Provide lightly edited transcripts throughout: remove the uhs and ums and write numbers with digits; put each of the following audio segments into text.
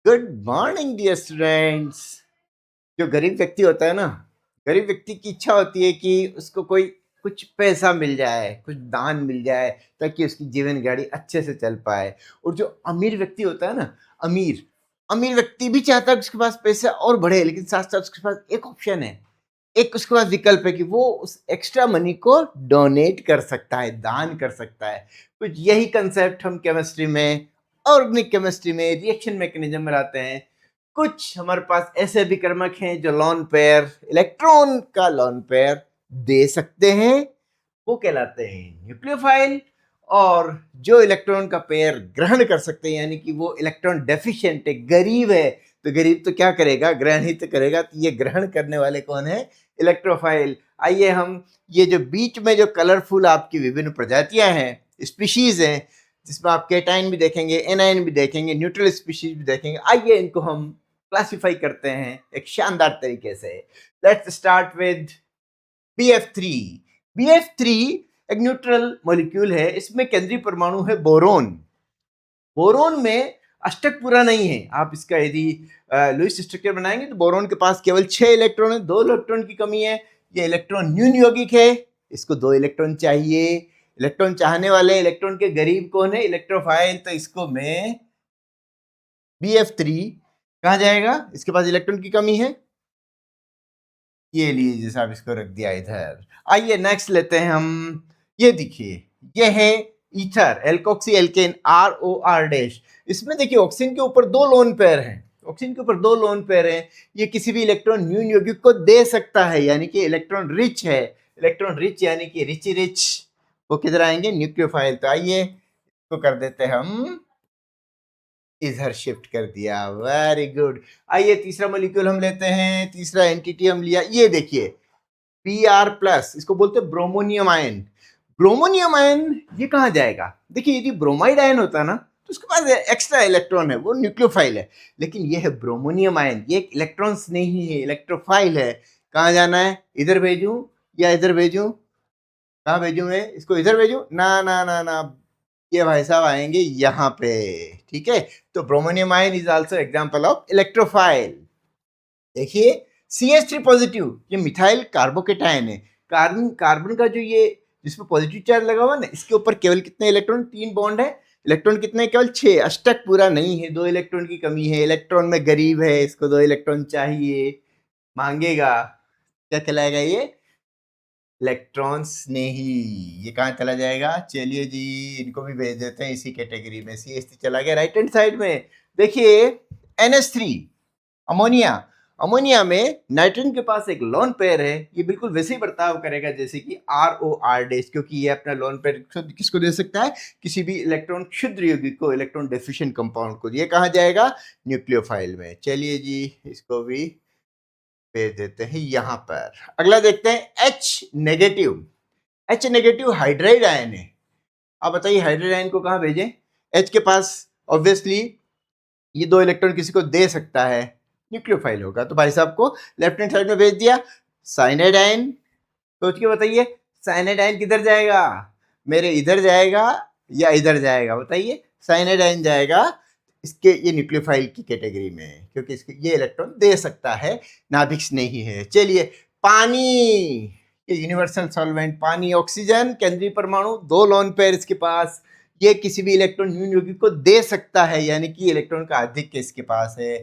Good morning dear students. जो गरीब व्यक्ति होता है ना, गरीब व्यक्ति की इच्छा होती है कि उसको कोई कुछ पैसा मिल जाए, कुछ दान मिल जाए, ताकि उसकी जीवन गाड़ी अच्छे से चल पाए। और जो अमीर व्यक्ति होता है ना, अमीर अमीर व्यक्ति भी चाहता है कि उसके पास पैसा और बढ़े, लेकिन साथ साथ उसके पास एक ऑप्शन है, एक उसके पास विकल्प है कि वो उस एक्स्ट्रा मनी को डोनेट कर सकता है, दान कर सकता है। कुछ यही कंसेप्ट हम केमिस्ट्री में, ऑर्गेनिक केमिस्ट्री में, रिएक्शन मैकेनिज्म में लाते हैं। कुछ हमारे पास ऐसे विकर्मक हैं जो लोन पेयर, इलेक्ट्रॉन का लोन पेयर दे सकते हैं, वो कहलाते हैं न्यूक्लियोफाइल। और जो इलेक्ट्रॉन का पेयर ग्रहण कर सकते हैं, यानी कि वो इलेक्ट्रॉन डेफिशिएंट है, गरीब है, तो गरीब तो क्या करेगा, ग्रहण ही तो करेगा। तो ये ग्रहण करने वाले कौन है? इलेक्ट्रोफाइल। आइए हम ये जो बीच में जो कलरफुल आपकी विभिन्न प्रजातियां हैं, स्पीशीज हैं, जिसमें आप केटाइन भी देखेंगे, एनाइन भी देखेंगे, न्यूट्रल स्पीशीज भी देखेंगे, आइए इनको हम क्लासिफाई करते हैं एक शानदार तरीके से। Let's start with BF3। BF3 एक न्यूट्रल मॉलिक्यूल है, इसमें केंद्रीय परमाणु है बोरोन। बोरोन में अष्टक पूरा नहीं है। आप इसका यदि लुईस स्ट्रक्चर बनाएंगे तो बोरोन के पास केवल 6 इलेक्ट्रॉन है, 2 इलेक्ट्रॉन की कमी है। ये इलेक्ट्रॉन न्यून यौगिक है, इसको 2 इलेक्ट्रॉन चाहिए। इलेक्ट्रॉन चाहने वाले इलेक्ट्रॉन के गरीब कौन है? इलेक्ट्रोफाइल। तो इसको मैं BF3 कहा जाएगा, इसके पास इलेक्ट्रॉन की कमी है। ये लीजिए साहब, इसको रख दिया इधर। आइए नेक्स्ट लेते हैं हम। ये देखिए, ये है ether, alkoxy alkane, ROR dash. इसमें देखिए ऑक्सीजन के ऊपर 2 लोन पेयर हैं, ऑक्सीजन के ऊपर 2 लोन पेयर हैं। ये किसी भी इलेक्ट्रॉन न्यून यौगिक को दे सकता है, यानी कि इलेक्ट्रॉन रिच है। इलेक्ट्रॉन रिच यानी कि रिच वो किधर आएंगे? न्यूक्लियोफाइल। तो आइए इसको कर देते हैं हम, इधर शिफ्ट कर दिया, वेरी गुड। आइए तीसरा मॉलिक्यूल हम लेते हैं, तीसरा एंटिटी हम लिया। ये देखिए Br+, इसको बोलते हैं ब्रोमोनियम आयन। ब्रोमोनियम आयन ये कहाँ जाएगा? देखिए यदि ब्रोमाइड आयन होता ना तो उसके पास एक्स्ट्रा इलेक्ट्रॉन है, वो न्यूक्लियोफाइल है। लेकिन ये है ब्रोमोनियम आयन, ये एक इलेक्ट्रॉन्स नहीं है, इलेक्ट्रोफाइल है। कहाँ जाना है? इधर भेजूं या इधर भेजूं? कहाँ भेजूं मैं इसको? इधर भेजूं? ना ना ना ना, ये भाई साहब आएंगे यहाँ पे। ठीक है, तो bromonium ion is also example of electrophile. देखिए CH3 पॉजिटिव, ये मिथाइल कार्बोकेटायन है। कार्बन कार्बन का जो ये जिसमें पॉजिटिव चार्ज लगा हुआ ना, इसके ऊपर केवल कितने इलेक्ट्रॉन? 3 बॉन्ड है। इलेक्ट्रॉन कितने? केवल 6। अष्टक पूरा नहीं है, 2 इलेक्ट्रॉन की कमी है। इलेक्ट्रॉन में गरीब है, इसको 2 इलेक्ट्रॉन चाहिए, मांगेगा। क्या कहलाएगा ये? इलेक्ट्रॉन्स नहीं। ये कहाँ चला जाएगा? चलिए जी, इनको भी भेज देते हैं इसी कैटेगरी में। CH3 चला गया राइट हैंड साइड में। देखिए NH3, अमोनिया। अमोनिया में नाइट्रोजन के पास एक लोन पेयर है। ये बिल्कुल वैसे ही बर्ताव करेगा जैसे कि ROR डैश, क्योंकि ये अपना लोन पेयर किसको दे सकता है? किसी भी इलेक्ट्रॉन क्षुद्र यौगिक को, इलेक्ट्रॉन डेफिशिएंट कंपाउंड को। ये कहाँ जाएगा? न्यूक्लियोफाइल में। चलिए जी, इसको भी भेज देते हैं यहाँ पर। अगला देखते हैं H negative. H negative hydride ion है। आप बताइए हाइड्राइड आयन को कहाँ भेजें? H के पास ऑब्वियसली ये 2 इलेक्ट्रॉन किसी को दे सकता है, न्यूक्लियोफाइल होगा। तो भाई साहब को लेफ्ट हैंड साइड में भेज दिया। साइनाइड आयन, सोच के बताइए साइनाइड आयन किधर जाएगा? मेरे इधर जाएगा या इधर जाएगा? बताइए। साइनाइड आयन जाएगा इसके, ये न्यूक्लियोफाइल की कैटेगरी में, क्योंकि इसके ये इलेक्ट्रॉन दे सकता है, नाभिक नहीं है। चलिए पानी, ये यूनिवर्सल सॉल्वेंट पानी। ऑक्सीजन केंद्रीय परमाणु, 2 लोन पेयर इसके पास। ये किसी भी इलेक्ट्रॉन न्यून यौगिक को दे सकता है, यानी कि इलेक्ट्रॉन का आधिक्य इसके पास है।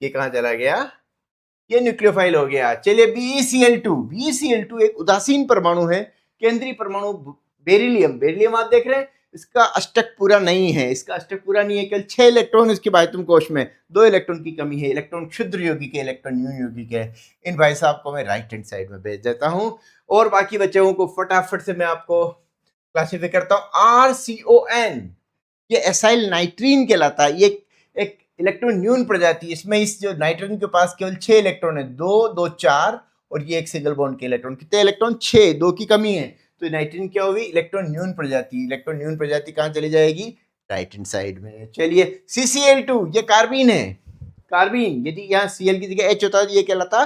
ये कहाँ चला गया? ये न्यूक्लियोफाइल हो गया। चलिए BeCl2। BeCl2 एक उदासीन परमाणु है, केंद्रीय परमाणु बेरिलियम। बेरिलियम आप देख रहे हैं, इसका अष्टक पूरा नहीं है, इसका अष्टक पूरा नहीं है, केवल 6 इलेक्ट्रॉन इसके बाह्यतम कोश में, 2 इलेक्ट्रॉन की कमी है। इलेक्ट्रॉन क्षुद्र यौगिक है, इलेक्ट्रॉन न्यून यौगिक है। इन भाई साहब को मैं राइट हैंड साइड में भेज देता हूं, और बाकी बच्चों को फटाफट से मैं आपको क्लासिफाई करता हूं। RCON, ये एसाइल नाइट्रीन कहलाता है। ये एक इलेक्ट्रॉन न्यून प्रजाति। इसमें इस जो नाइट्रोजन के पास केवल 6 इलेक्ट्रॉन है, 2 2 4, और ये एक सिंगल बॉन्ड के इलेक्ट्रॉन। कितने इलेक्ट्रॉन? 6, 2 की कमी है। तो नाइट्रोजन क्या होगी? इलेक्ट्रॉन न्यून प्रजाति। इलेक्ट्रॉन न्यून प्रजाति कहाँ चली जाएगी? राइट हैंड साइड में। चलिए CCl2, ये कार्बीन है। कार्बीन, यदि यहाँ Cl की जगह H होता है, ये कहलाता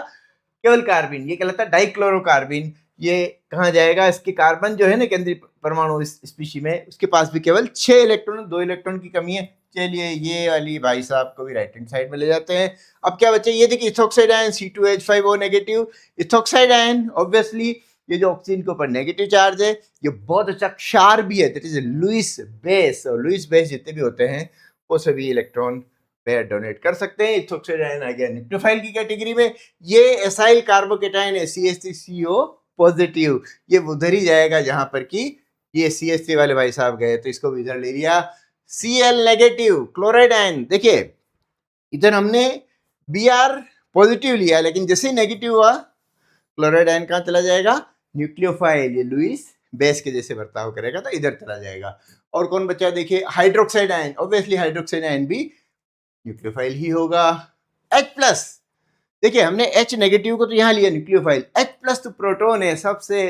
केवल कार्बीन, ये कहलाता डाइक्लोरोकार्बीन। ये कहाँ जाएगा? इसके कार्बन जो है ना, केंद्रीय परमाणु इस स्पीशी में, उसके पास भी केवल 6 इलेक्ट्रॉन, 2 इलेक्ट्रॉन की कमी है, चलिए ये वाली भाई साहब को भी राइट हैंड साइड में ले जाते हैं। अब क्या बचे, ये देखिए ethoxide ion C2H5O negative. Ethoxide ion obviously ये जो ऑक्सीजन के ऊपर नेगेटिव चार्ज है, ये बहुत अच्छा क्षार भी है, दैट इज लुईस बेस। और लुईस बेस जितने भी होते हैं वो सभी इलेक्ट्रॉन पेयर डोनेट कर सकते हैं। इथोक्साइड आयन आ गया न्यूक्लियोफाइल की कैटेगरी में। ये एसाइल कार्बोकेटायन है CH3CO पॉजिटिव, ये उधर ही जाएगा जहां पर कि ये CH3 वाले भाई साहब गए, तो इसको भी इधर ले लिया। Cl नेगेटिव क्लोराइड आयन, देखिए इधर हमने Br पॉजिटिव लिया, लेकिन जैसे ही नेगेटिव हुआ क्लोराइड आयन कहाँ चला जाएगा, न्यूक्लियोफाइल, ये लुईस बेस के जैसे बर्ताव करेगा तो इधर चला जाएगा। और कौन बचा, देखिए hydroxide ion, obviously hydroxide ion भी न्यूक्लियोफाइल ही होगा। H+, देखिए हमने H नेगेटिव को तो यहाँ लिया न्यूक्लियोफाइल, H+ तो प्रोटॉन है, सबसे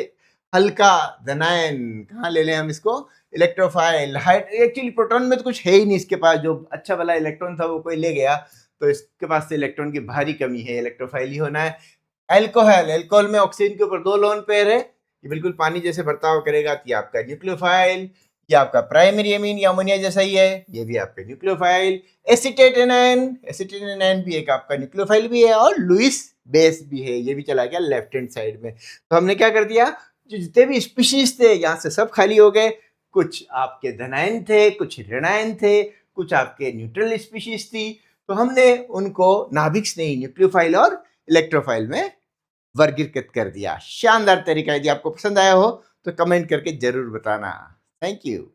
हल्का धनायन, कहाँ ले लें हम इसको, इलेक्ट्रोफाइल। एक्चुअली प्रोटॉन में तो कुछ है ही नहीं इसके पास, जो अच्छा वाला इलेक्ट्रॉन था वो कोई ले गया, तो इसके पास से इलेक्ट्रॉन की भारी कमी है, इलेक्ट्रोफाइल ही होना है। एल्कोहल, एल्कोहल में ऑक्सीजन के ऊपर 2 लोन पेयर है, ये बिल्कुल पानी जैसे बर्ताव करेगा, तो ये आपका न्यूक्लियोफाइल। ये आपका प्राइमरी एमीन या अमोनिया जैसा ही है, ये भी आपका न्यूक्लियोफाइल। एसीटेट एनायन भी एक आपका न्यूक्लियोफाइल भी है, और लुईस बेस भी है, ये भी चला गया लेफ्ट हैंड साइड में। तो हमने क्या कर दिया, जो जितने भी स्पीशीज थे यहाँ से सब खाली हो गए। कुछ आपके धनायन थे, कुछ ऋणायन थे, कुछ आपके न्यूट्रल स्पीशीज थी, तो हमने उनको नाभिक नहीं न्यूक्लियोफाइल और इलेक्ट्रोफाइल में वर्गीकृत कर दिया। शानदार तरीका। यदि आपको पसंद आया हो तो कमेंट करके जरूर बताना। Thank you.